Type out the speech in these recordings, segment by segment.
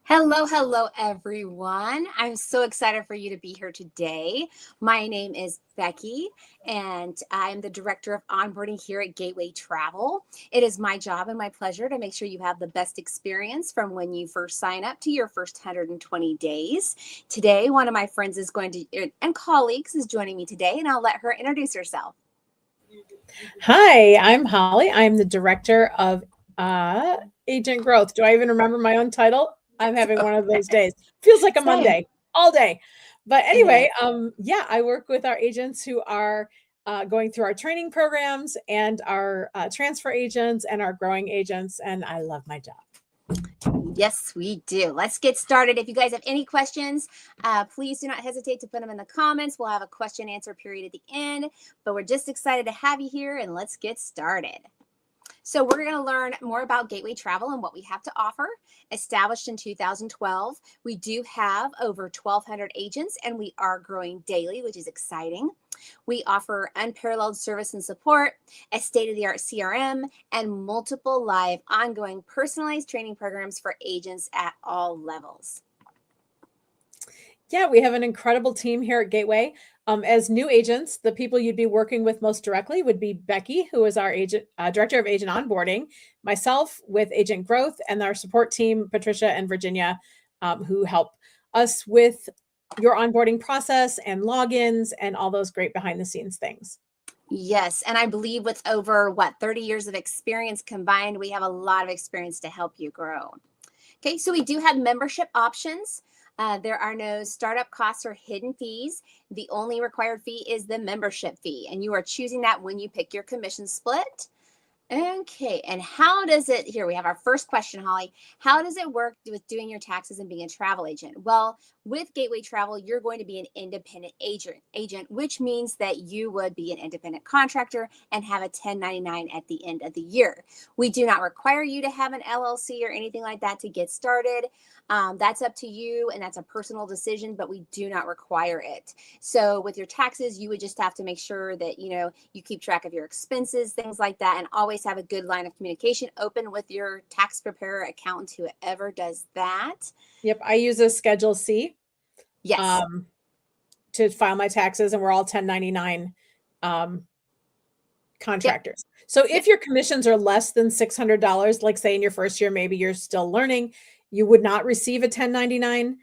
Hello, everyone. I'm so excited for you to be here today. My name is Becky, and I'm the Director of Onboarding here at Gateway Travel. It is my job and my pleasure to make sure you have the best experience from when you first sign up to your first 120 days. Today, one of my friends is going to, and colleagues is joining me today, and I'll let her introduce herself. Hi, I'm Holly. I'm the director of agent growth. Do I even remember my own title? I'm having one of those days. Feels like a Same. Monday all day. But It anyway, is. yeah, I work with our agents who are going through our training programs and our transfer agents and our growing agents, and I love my job. Yes, we do. Let's get started. If you guys have any questions, please do not hesitate to put them in the comments. We'll have a question answer period at the end, but we're just excited to have you here and let's get started. So we're going to learn more about Gateway Travel and what we have to offer. Established in 2012, we do have over 1,200 agents and we are growing daily, which is exciting. We offer unparalleled service and support, a state-of-the-art CRM, and multiple live ongoing personalized training programs for agents at all levels. Yeah, we have an incredible team here at Gateway. As new agents, the people you'd be working with most directly would be Becky, who is our agent director of agent onboarding, myself with agent growth, and our support team, Patricia and Virginia, who help us with your onboarding process and logins and all those great behind the scenes things. Yes, and I believe with over 30 years of experience combined, we have a lot of experience to help you grow. Okay, so we do have membership options. There are no startup costs or hidden fees. The only required fee is the membership fee, and you are choosing that when you pick your commission split. Okay, and how does it, here we have our first question, Holly. How does it work with doing your taxes and being a travel agent? Well, with Gateway Travel, you're going to be an independent agent, which means that you would be an independent contractor and have a 1099 at the end of the year. We do not require you to have an LLC or anything like that to get started. That's up to you, and that's a personal decision, but we do not require it. So with your taxes, you would just have to make sure that, you keep track of your expenses, things like that, and always have a good line of communication open with your tax preparer, accountant, whoever does that. Yep, I use a Schedule C Yes. to file my taxes, and we're all 1099 Yep. contractors. So Yep. if your commissions are less than $600, like say in your first year, maybe you're still learning, you would not receive a 1099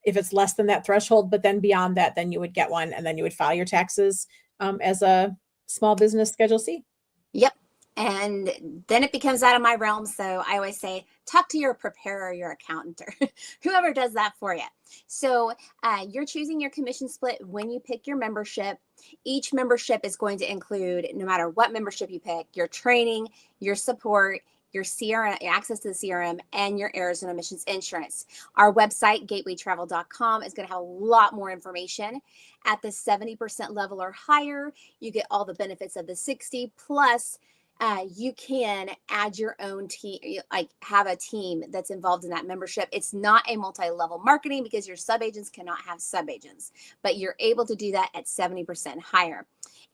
if it's less than that threshold. But then beyond that, then you would get one, and then you would file your taxes as a small business Schedule C. Yep. And then it becomes out of my realm. So I always say, talk to your preparer, your accountant, or whoever does that for you. So you're choosing your commission split when you pick your membership. Each membership is going to include, no matter what membership you pick, your training, your support, your CRM, access to the CRM, and your errors and omissions insurance. Our website, gatewaytravel.com, is going to have a lot more information. At the 70% level or higher, you get all the benefits of the 60 plus. You can add your own team, like have a team that's involved in that membership. It's not a multi-level marketing because your sub-agents cannot have sub-agents, but you're able to do that at 70% higher.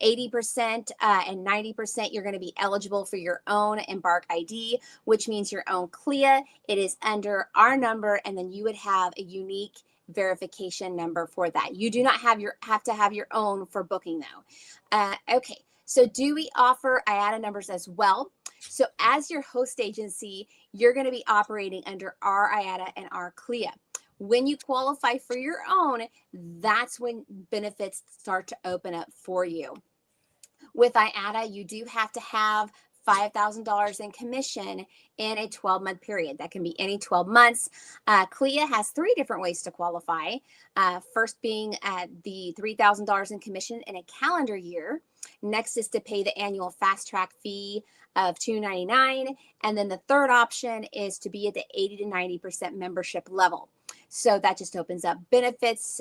80% and 90%, you're going to be eligible for your own Embark ID, which means your own CLIA. It is under our number, and then you would have a unique verification number for that. You do not have to have your own for booking though. Okay. So do we offer IATA numbers as well? So as your host agency, you're going to be operating under our IATA and our CLIA. When you qualify for your own, that's when benefits start to open up for you. With IATA, you do have to have $5,000 in commission in a 12-month period. That can be any 12 months. CLIA has 3 different ways to qualify. First being the $3,000 in commission in a calendar year. Next is to pay the annual fast track fee of $299. And then the third option is to be at the 80 to 90% membership level. So that just opens up benefits.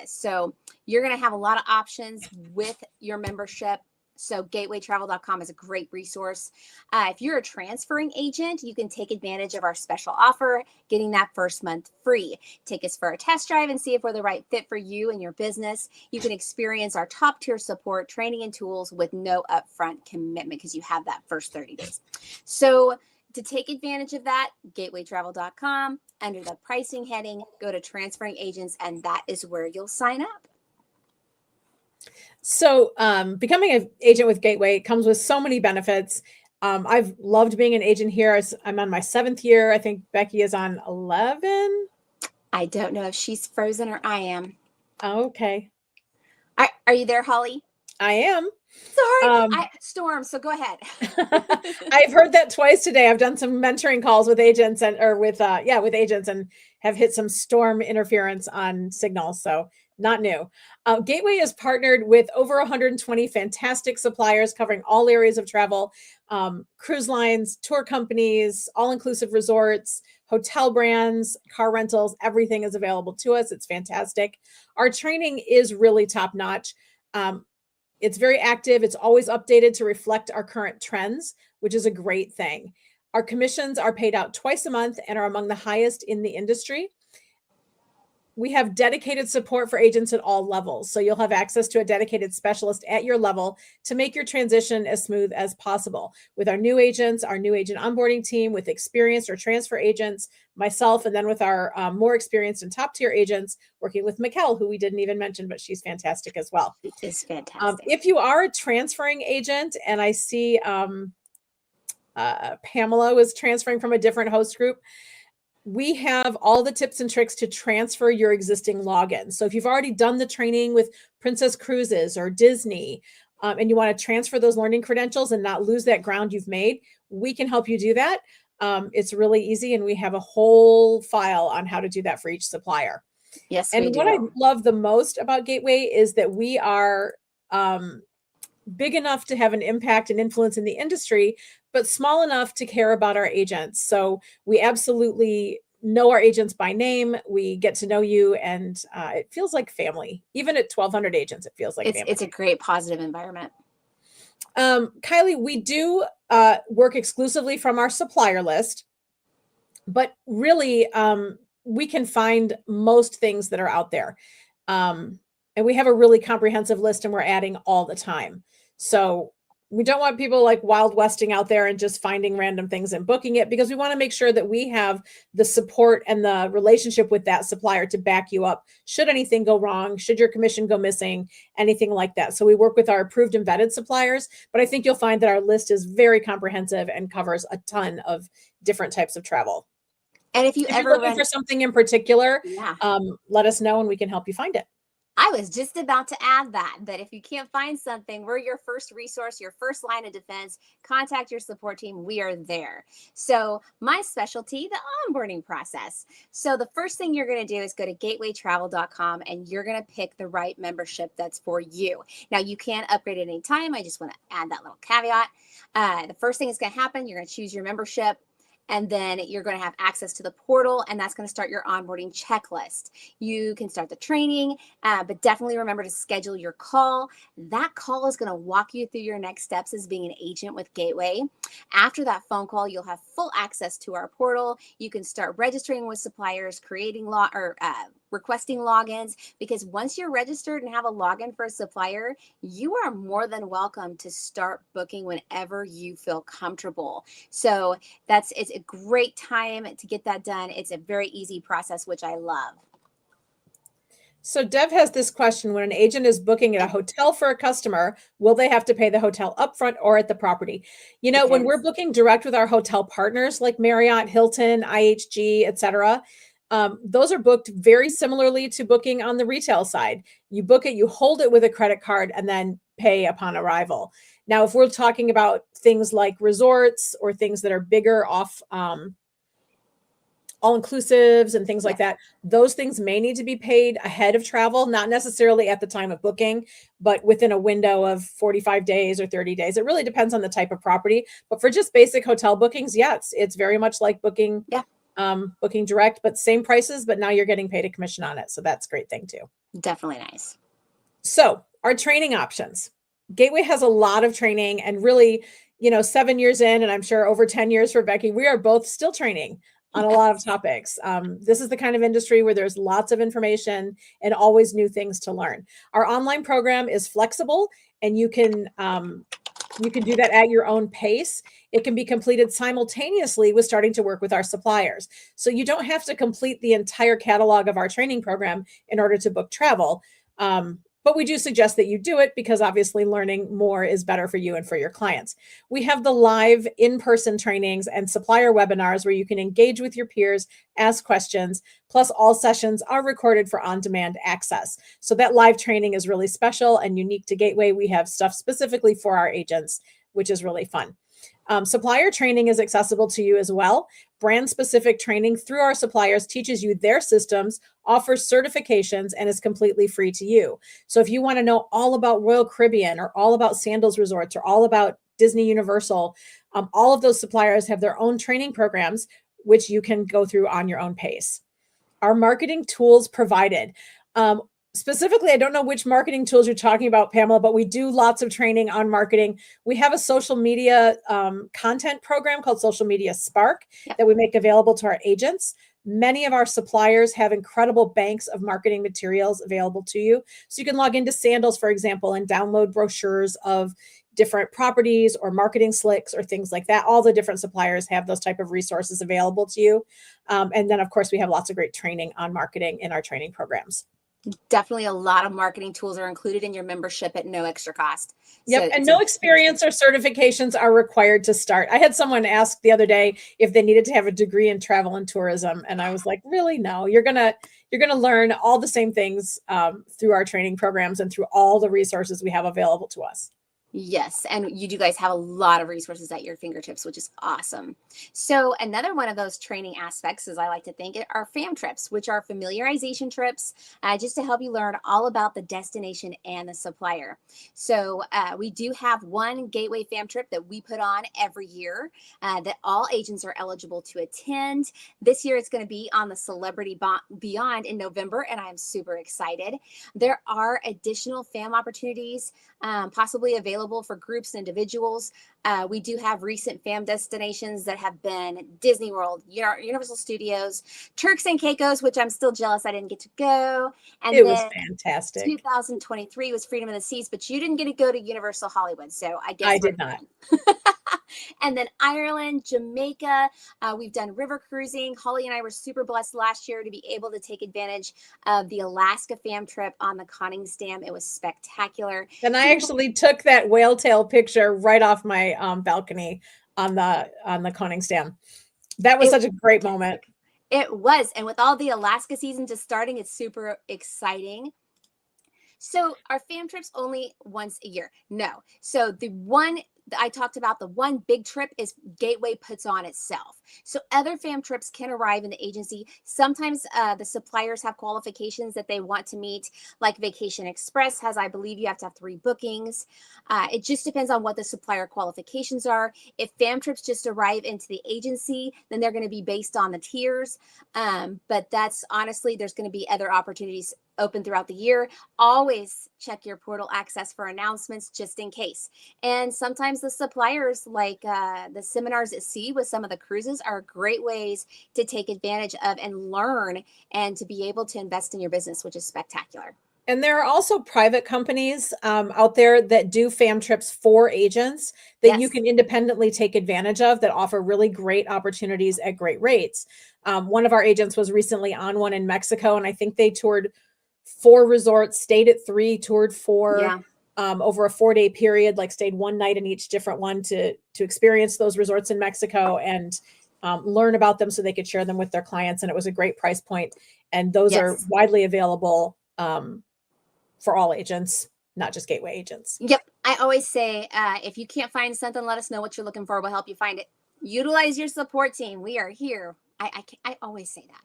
So you're going to have a lot of options with your membership. So gatewaytravel.com is a great resource. If you're a transferring agent, you can take advantage of our special offer, getting that first month free. Take us for a test drive and see if we're the right fit for you and your business. You can experience our top tier support, training, and tools with no upfront commitment because you have that first 30 days. So to take advantage of that, gatewaytravel.com, under the pricing heading, go to transferring agents, and that is where you'll sign up. So becoming an agent with Gateway comes with so many benefits. I've loved being an agent here. I'm on my 7th year. I think Becky is on 11. I don't know if she's frozen or I am. Okay. Are you there, Holly? I am. Sorry, Storm. So go ahead. I've heard that twice today. I've done some mentoring calls with agents with agents, and have hit some storm interference on signals. So not new. Gateway is partnered with over 120 fantastic suppliers covering all areas of travel, cruise lines, tour companies, all-inclusive resorts, hotel brands, car rentals. Everything is available to us. It's fantastic. Our training is really top-notch. It's very active. It's always updated to reflect our current trends, which is a great thing. Our commissions are paid out twice a month and are among the highest in the industry. We have dedicated support for agents at all levels. So you'll have access to a dedicated specialist at your level to make your transition as smooth as possible. With our new agents, our new agent onboarding team, with experienced or transfer agents, myself, and then with our more experienced and top tier agents, working with Mikkel, who we didn't even mention, but she's fantastic as well. It is fantastic. If you are a transferring agent, and I see Pamela was transferring from a different host group, we have all the tips and tricks to transfer your existing login. So if you've already done the training with Princess Cruises or Disney, and you want to transfer those learning credentials and not lose that ground you've made, we can help you do that. It's really easy, and we have a whole file on how to do that for each supplier. Yes, and we do. What I love the most about Gateway is that we are big enough to have an impact and influence in the industry, but small enough to care about our agents. So we absolutely know our agents by name. We get to know you, and it feels like family. Even at 1,200 agents, it feels like family. It's a great positive environment. Kylie, we do work exclusively from our supplier list, but really we can find most things that are out there. And we have a really comprehensive list, and we're adding all the time. So we don't want people like Wild Westing out there and just finding random things and booking it, because we want to make sure that we have the support and the relationship with that supplier to back you up should anything go wrong, should your commission go missing, anything like that. So we work with our approved and vetted suppliers, but I think you'll find that our list is very comprehensive and covers a ton of different types of travel. And if you're looking for something in particular, yeah, let us know and we can help you find it. I was just about to add that if you can't find something, we're your first resource, your first line of defense. Contact your support team. We are there. So my specialty, the onboarding process. So the first thing you're going to do is go to gatewaytravel.com, and you're going to pick the right membership that's for you. Now, you can upgrade at any time. I just want to add that little caveat. The first thing is going to happen, you're going to choose your membership. And then you're going to have access to the portal, and that's going to start your onboarding checklist. You can start the training, but definitely remember to schedule your call. That call is going to walk you through your next steps as being an agent with Gateway. After that phone call, you'll have full access to our portal. You can start registering with suppliers, creating requesting logins, because once you're registered and have a login for a supplier, you are more than welcome to start booking whenever you feel comfortable. So it's a great time to get that done. It's a very easy process, which I love. So Dev has this question: when an agent is booking at a hotel for a customer, will they have to pay the hotel upfront or at the property? You know, when we're booking direct with our hotel partners like Marriott, Hilton, IHG, etc., those are booked very similarly to booking on the retail side. You book it, you hold it with a credit card, and then pay upon arrival. Now, if we're talking about things like resorts or things that are bigger off all-inclusives and things like that, those things may need to be paid ahead of travel, not necessarily at the time of booking, but within a window of 45 days or 30 days. It really depends on the type of property. But for just basic hotel bookings, it's very much like booking booking direct, but same prices, but now you're getting paid a commission on it. So that's a great thing too. Definitely nice. So our training options. Gateway has a lot of training, and really, 7 years in, and I'm sure over 10 years for Becky, we are both still training on a lot of topics. This is the kind of industry where there's lots of information and always new things to learn. Our online program is flexible, and you can You can do that at your own pace. It can be completed simultaneously with starting to work with our suppliers. So you don't have to complete the entire catalog of our training program in order to book travel. But we do suggest that you do it because obviously learning more is better for you and for your clients. We have the live in-person trainings and supplier webinars where you can engage with your peers, ask questions, plus all sessions are recorded for on-demand access. So that live training is really special and unique to Gateway. We have stuff specifically for our agents, which is really fun. Supplier training is accessible to you as well. Brand specific training through our suppliers teaches you their systems, offers certifications, and is completely free to you. So if you want to know all about Royal Caribbean or all about Sandals Resorts or all about Disney Universal, all of those suppliers have their own training programs, which you can go through on your own pace. Our marketing tools provided. Specifically, I don't know which marketing tools you're talking about, Pamela, but we do lots of training on marketing. We have a social media content program called Social Media Spark that we make available to our agents. Many of our suppliers have incredible banks of marketing materials available to you. So you can log into Sandals, for example, and download brochures of different properties or marketing slicks or things like that. All the different suppliers have those type of resources available to you. And then, of course, we have lots of great training on marketing in our training programs. Definitely a lot of marketing tools are included in your membership at no extra cost. Yep. So and no experience or certifications are required to start. I had someone ask the other day if they needed to have a degree in travel and tourism. And I was like, really? No, you're going to learn all the same things through our training programs and through all the resources we have available to us. Yes, and you do guys have a lot of resources at your fingertips, which is awesome. So another one of those training aspects, as I like to think, are fam trips, which are familiarization trips, just to help you learn all about the destination and the supplier. So we do have one Gateway fam trip that we put on every year that all agents are eligible to attend. This year it's going to be on the Celebrity Beyond in November, and I'm super excited. There are additional fam opportunities possibly available for groups and individuals. We do have recent fam destinations that have been Disney World, Universal Studios, Turks and Caicos, which I'm still jealous I didn't get to go. And it was fantastic. 2023 was Freedom of the Seas, but you didn't get to go to Universal Hollywood. So I guess I did not. And then Ireland, Jamaica, we've done river cruising. Holly and I were super blessed last year to be able to take advantage of the Alaska fam trip on the Connings Dam. It was spectacular. And I actually took that whale tail picture right off my balcony on the Connings Dam. That was such a great moment. It was. And with all the Alaska season just starting, it's super exciting. So our fam trips only once a year? No. So the one I talked about, the one big trip is Gateway puts on itself. So other fam trips can arrive in the agency. Sometimes the suppliers have qualifications that they want to meet, like Vacation Express has, I believe you have to have 3 bookings. It just depends on what the supplier qualifications are. If fam trips just arrive into the agency, then they're going to be based on the tiers. But that's honestly, there's going to be other opportunities open throughout the year. Always check your portal access for announcements just in case. And sometimes the suppliers, like the seminars at sea with some of the cruises, are great ways to take advantage of and learn and to be able to invest in your business, which is spectacular. And there are also private companies out there that do fam trips for agents that you can independently take advantage of that offer really great opportunities at great rates. One of our agents was recently on one in Mexico, and I think they toured 4 resorts, stayed at 3, toured 4 over a 4-day period, like stayed one night in each different one to experience those resorts in Mexico and learn about them so they could share them with their clients. And it was a great price point. And those are widely available for all agents, not just Gateway agents. Yep. I always say, if you can't find something, let us know what you're looking for. We'll help you find it. Utilize your support team. We are here. I always say that.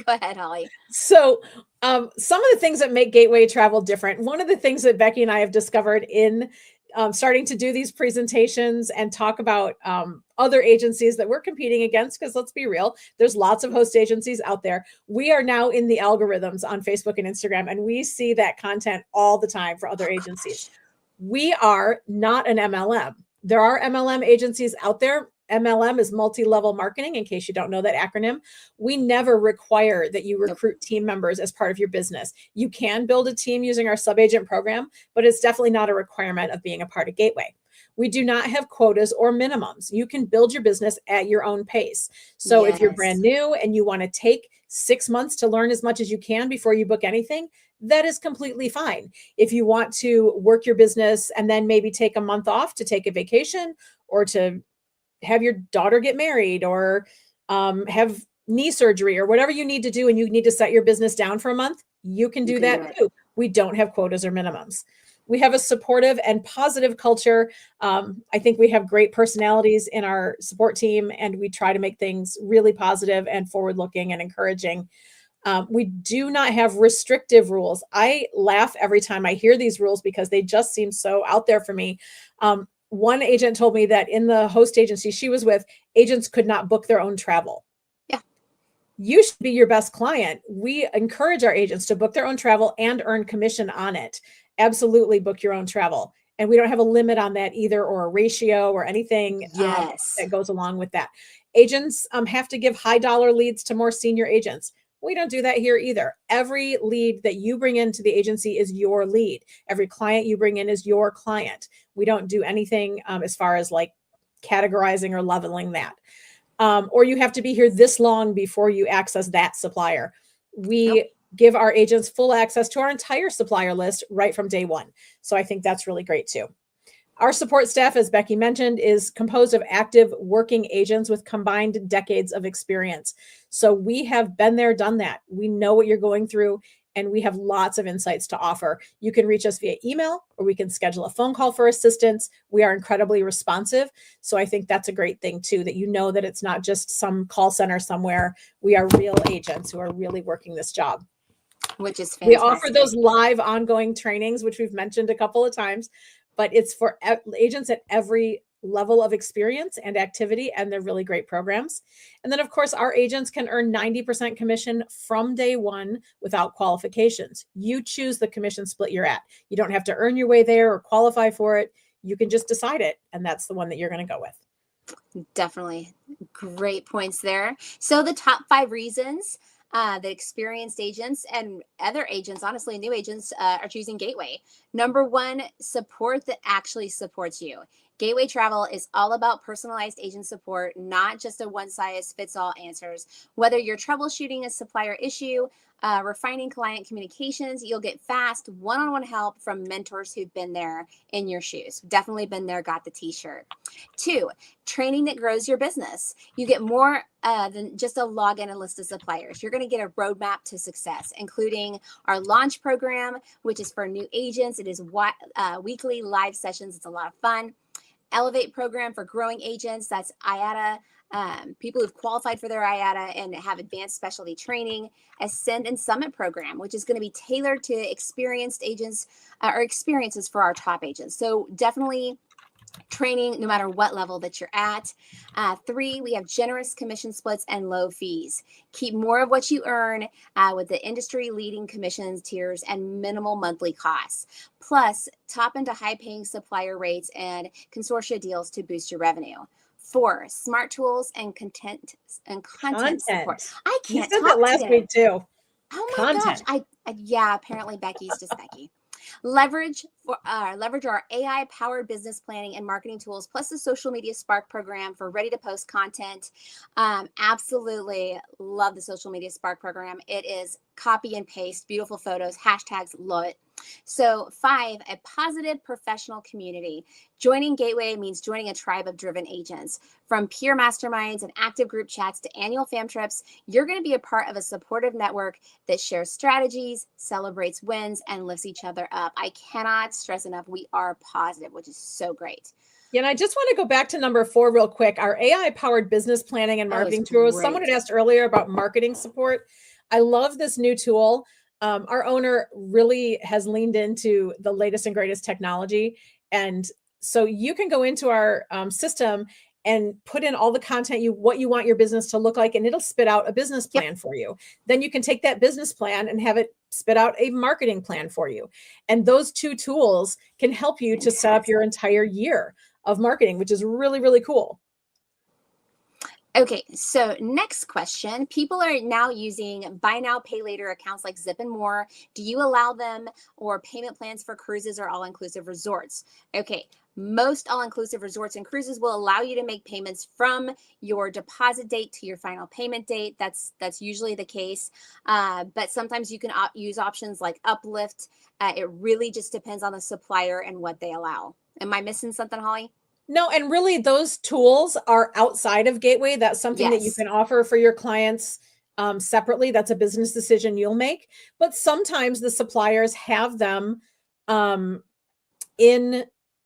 Go ahead, Holly. So some of the things that make Gateway travel different, one of the things that Becky and I have discovered in starting to do these presentations and talk about other agencies that we're competing against, because let's be real, there's lots of host agencies out there. We are now in the algorithms on Facebook and Instagram, and we see that content all the time for other agencies. We are not an MLM. There are MLM agencies out there. MLM is multi-level marketing, in case you don't know that acronym. We never require that you recruit team members as part of your business. You can build a team using our sub-agent program, but it's definitely not a requirement of being a part of Gateway. We do not have quotas or minimums. You can build your business at your own pace. So if you're brand Yes. new and you want to take 6 months to learn as much as you can before you book anything, that is completely fine. If you want to work your business and then maybe take a month off to take a vacation or to have your daughter get married or have knee surgery or whatever you need to do, and you need to set your business down for a month, you can You do can do that it. too. We don't have quotas or minimums. We have a supportive and positive culture. I think we have great personalities in our support team, and we try to make things really positive and forward looking and encouraging. We do not have restrictive rules. I laugh every time I hear these rules because they just seem so out there for me. One agent told me that in the host agency she was with, agents could not book their own travel. Yeah. You should be your best client. We encourage our agents to book their own travel and earn commission on it. Absolutely book your own travel. And we don't have a limit on that either, or a ratio or anything Yes. that goes along with that. Agents have to give high dollar leads to more senior agents. We don't do that here either. Every lead that you bring into the agency is your lead. Every client you bring in is your client. We don't do anything as far as like categorizing or leveling that. Or you have to be here this long before you access that supplier. We Nope. give our agents full access to our entire supplier list right from day one. So I think that's really great too. Our support staff, as Becky mentioned, is composed of active working agents with combined decades of experience. So we have been there, done that. We know what you're going through, and we have lots of insights to offer. You can reach us via email, or we can schedule a phone call for assistance. We are incredibly responsive. So I think that's a great thing too, that you know that it's not just some call center somewhere. We are real agents who are really working this job. Which is We offer fantastic. those live ongoing trainings, which we've mentioned a couple of times, but it's for agents at every level of experience and activity, and they're really great programs. And then, of course, our agents can earn 90% commission from day one without qualifications. You choose the commission split you're at. You don't have to earn your way there or qualify for it. You can just decide it, and that's the one that you're going to go with. Definitely. Great points there. So the top 5 reasons that experienced agents and other agents, honestly, new agents, are choosing Gateway. Number 1, support that actually supports you. Gateway Travel is all about personalized agent support, not just a one-size-fits-all answers. Whether you're troubleshooting a supplier issue, refining client communications, you'll get fast one-on-one help from mentors who've been there in your shoes. Definitely been there, got the t-shirt. 2, training that grows your business. You get more than just a login and list of suppliers. You're going to get a roadmap to success, including our launch program, which is for new agents. It is weekly live sessions. It's a lot of fun. Elevate program for growing agents. That's IATA. People who've qualified for their IATA and have advanced specialty training. Ascend and Summit program, which is going to be tailored to experienced agents or experiences for our top agents. So definitely training no matter what level that you're at. 3, we have generous commission splits and low fees. Keep more of what you earn with the industry leading commissions tiers and minimal monthly costs. Plus, top into high paying supplier rates and consortia deals to boost your revenue. 4, smart tools and content support. I You can't said that talk last today. week too. Oh my gosh. Content. Yeah, apparently Becky's just Becky. Leverage our AI powered business planning and marketing tools, plus the social media Spark program for ready to post content. Absolutely love the social media Spark program. It is copy and paste, beautiful photos, hashtags, love it. So 5, a positive professional community. Joining Gateway means joining a tribe of driven agents. From peer masterminds and active group chats to annual fam trips, you're going to be a part of a supportive network that shares strategies, celebrates wins, and lifts each other up. I cannot stress enough, we are positive, which is so great. Yeah, and I just want to go back to number 4 real quick. Our AI-powered business planning and marketing tools. Someone had asked earlier about marketing support. I love this new tool. Our owner really has leaned into the latest and greatest technology. And so you can go into our system and put in all the content what you want your business to look like, and it'll spit out a business plan for you. Then you can take that business plan and have it spit out a marketing plan for you. And those 2 tools can help you to set up your entire year of marketing, which is really, really cool. Okay, so next question. People are now using buy now, pay later accounts like Zip and more. Do you allow them or payment plans for cruises or all inclusive resorts? Okay, most all inclusive resorts and cruises will allow you to make payments from your deposit date to your final payment date. That's usually the case. But sometimes you can use options like Uplift. It really just depends on the supplier and what they allow. Am I missing something, Holly? No, and really those tools are outside of Gateway. That's something that you Yes. can offer for your clients separately. That's a business decision you'll make. But sometimes the suppliers have them um, in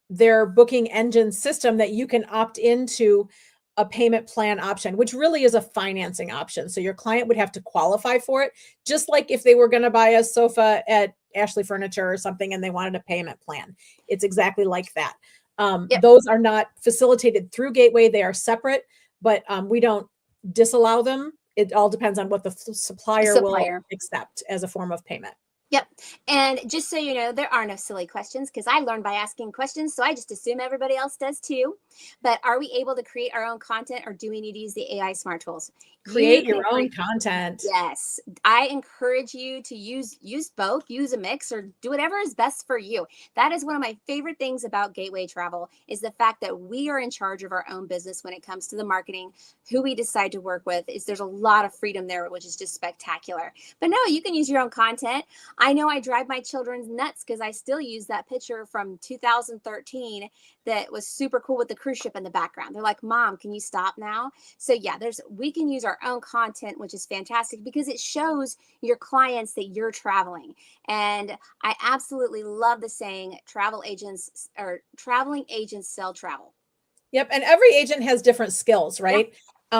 their booking engine system that you can opt into a payment plan option, which really is a financing option. So your client would have to qualify for it, just like if they were going to buy a sofa at Ashley Furniture or something and they wanted a payment plan. It's exactly like that. Yep. Those are not facilitated through Gateway. They are separate, but we don't disallow them. It all depends on what the supplier will Supplier. accept as a form of payment. Yep. And just so you know, there are no silly questions because I learned by asking questions. So I just assume everybody else does too. But are we able to create our own content or do we need to use the AI smart tools? You Create can your own create. content. Yes, I encourage you to use both, use a mix or do whatever is best for you. That is one of my favorite things about Gateway Travel is the fact that we are in charge of our own business when it comes to the marketing, who we decide to work with. Is there's a lot of freedom there, which is just spectacular. But no, you can use your own content. I know I drive my children nuts because I still use that picture from 2013 that was super cool with the cruise ship in the background. They're like, "Mom, can you stop now?" So yeah, we can use our own content, which is fantastic because it shows your clients that you're traveling. And I absolutely love the saying travel agents or traveling agents sell travel. Yep, and every agent has different skills, Yeah. right?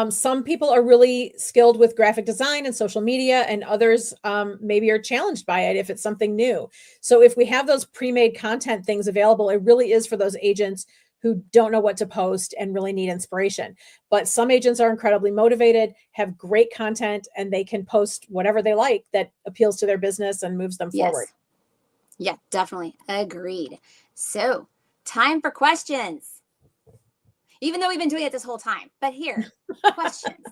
Some people are really skilled with graphic design and social media, and others maybe are challenged by it if it's something new. So if we have those pre-made content things available, it really is for those agents who don't know what to post and really need inspiration. But some agents are incredibly motivated, have great content, and they can post whatever they like that appeals to their business and moves them forward. Yes. Yeah, definitely. Agreed. So, time for questions. Even though we've been doing it this whole time. But here, questions.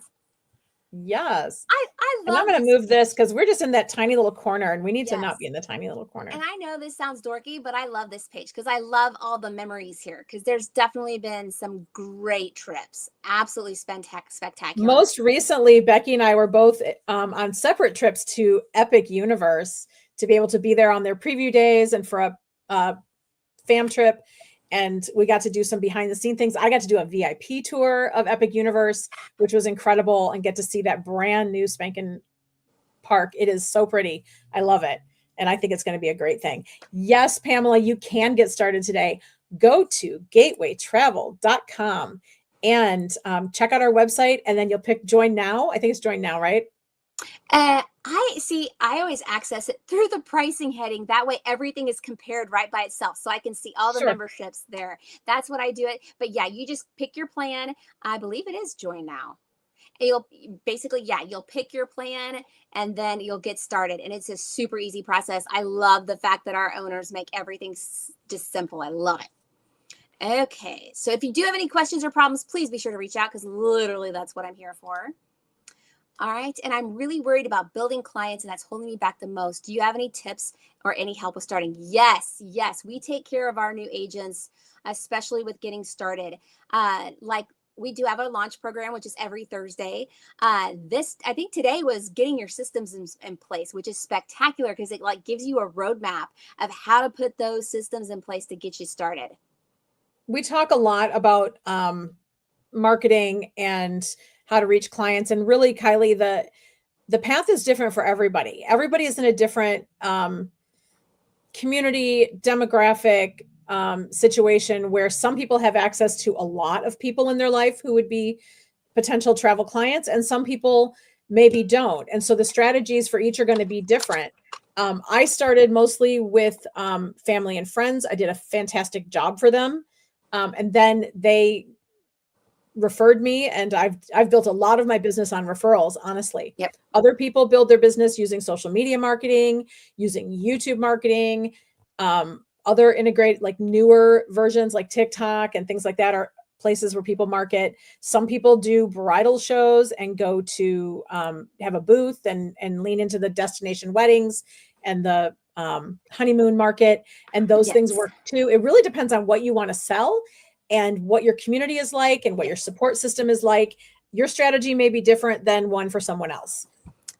Yes. I And I'm love going to this. move this because we're just in that tiny little corner and we need to not be Yes. in the tiny little And corner. I know this sounds dorky, but I love this page because I love all the memories here because there's definitely been some great trips. Absolutely spectacular. Most recently, Becky and I were both on separate trips to Epic Universe to be able to be there on their preview days and for a fam trip. And we got to do some behind the scene things. I got to do a VIP tour of Epic Universe, which was incredible, and get to see that brand new spanking park. It is so pretty. I love it. And I think it's going to be a great thing. Yes, Pamela, you can get started today. Go to gatewaytravel.com and check out our website, and then you'll pick join now. I think it's join now, right? I see, I always access it through the pricing heading. That way everything is compared right by itself. So I can see all the Sure. memberships there. That's what I do it. But yeah, you just pick your plan. I believe it is join now. You'll basically, yeah, you'll pick your plan and then you'll get started. And it's a super easy process. I love the fact that our owners make everything just simple. I love it. Okay. So if you do have any questions or problems, please be sure to reach out because literally that's what I'm here for. All right. And I'm really worried about building clients, and that's holding me back the most. Do you have any tips or any help with starting? Yes. Yes. We take care of our new agents, especially with getting started. Like we do have our launch program, which is every Thursday. I think today was getting your systems in place, which is spectacular because it like gives you a roadmap of how to put those systems in place to get you started. We talk a lot about marketing and how to reach clients. And really, Kylie, the path is different for everybody. Everybody is in a different community demographic situation where some people have access to a lot of people in their life who would be potential travel clients, and some people maybe don't. And so the strategies for each are going to be different. I started mostly with family and friends. I did a fantastic job for them. And then they referred me, and I've built a lot of my business on referrals, honestly. Yep. Other people build their business using social media marketing, using YouTube marketing, other integrate like newer versions like TikTok and things like that places where people market. Some people do bridal shows and go to have a booth and lean into the destination weddings and the honeymoon market, and those things Yes. work too. It really depends on what you want to sell and what your community is like and what your Yes. support system is like. Your strategy may be different than one for someone else.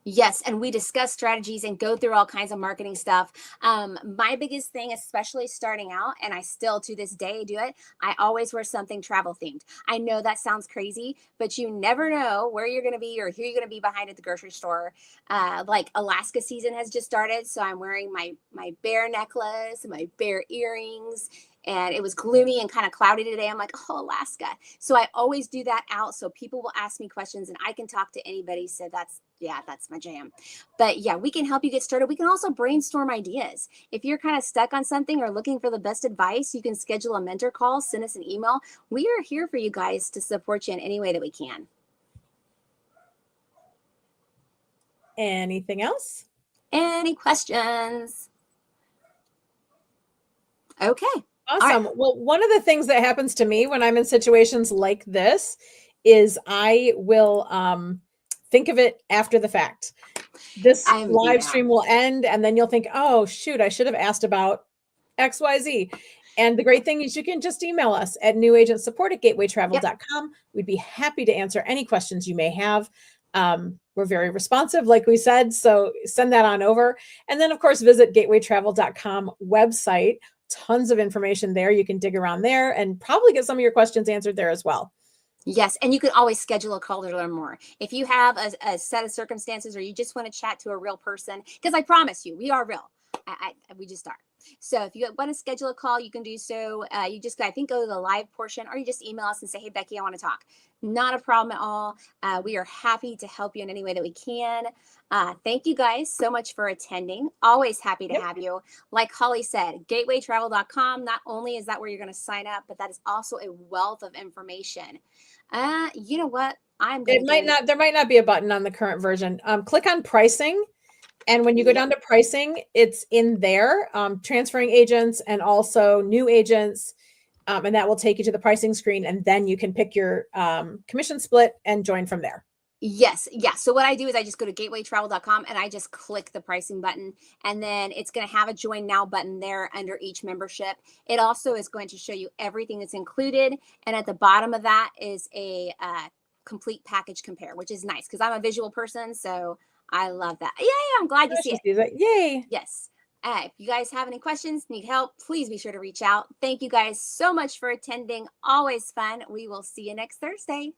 Yes, and we discuss strategies and go through all kinds of marketing stuff. My biggest thing, especially starting out, and I still to this day do it, I always wear something travel themed. I know that sounds crazy, but you never know where you're going to be or who you're going to be behind at the grocery store. Like Alaska season has just started, so I'm wearing my bear necklace, my bear earrings, and it was gloomy and kind of cloudy today. I'm like, oh, Alaska. So I always do that out so people will ask me questions and I can talk to anybody. So that's my jam. But yeah, we can help you get started. We can also brainstorm ideas. If you're kind of stuck on something or looking for the best advice, you can schedule a mentor call, send us an email. We are here for you guys to support you in any way that we can. Anything else? Any questions? Okay. All right. Awesome. Well, one of the things that happens to me when I'm in situations like this is I will think of it after the fact. This live Yeah. stream will end, and then you'll think, oh, shoot, I should have asked about XYZ. And the great thing is you can just email us at Yep. newagentsupport@gatewaytravel.com. We'd be happy to answer any questions you may have. We're very responsive, like we said, so send that on over. And then, of course, visit gatewaytravel.com website. Tons of information there. You can dig around there and probably get some of your questions answered there as well. Yes, and you can always schedule a call to learn more. If you have a set of circumstances or you just want to chat to a real person, because I promise you, we are real. We just are. So if you want to schedule a call, you can do so. You just, I think, go to the live portion or you just email us and say, hey, Becky, I want to talk. Not a problem at all. We are happy to help you in any way that we can. Thank you guys so much for attending. Always happy to Yep. have you. Like Holly said, gatewaytravel.com. Not only is that where you're going to sign up, but that is also a wealth of information. You know what? There might not be a button on the current version. Click on pricing. And when you go down to pricing, it's in there, transferring agents and also new agents. And that will take you to the pricing screen. And then you can pick your commission split and join from there. Yes. Yeah. So what I do is I just go to gatewaytravel.com and I just click the pricing button, and then it's going to have a join now button there under each membership. It also is going to show you everything that's included. And at the bottom of that is a complete package compare, which is nice because I'm a visual person. So I love that. Yeah. I'm glad you see it. Yay. Yes. If you guys have any questions, need help, please be sure to reach out. Thank you guys so much for attending. Always fun. We will see you next Thursday.